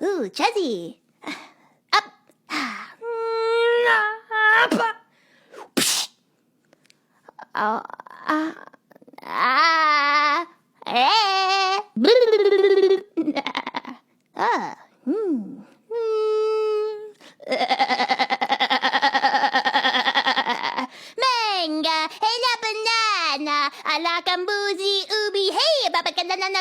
Ooh, Chuzzy. Up. Manga, hey la banana, ala kambuzi ubi, hey, babakanana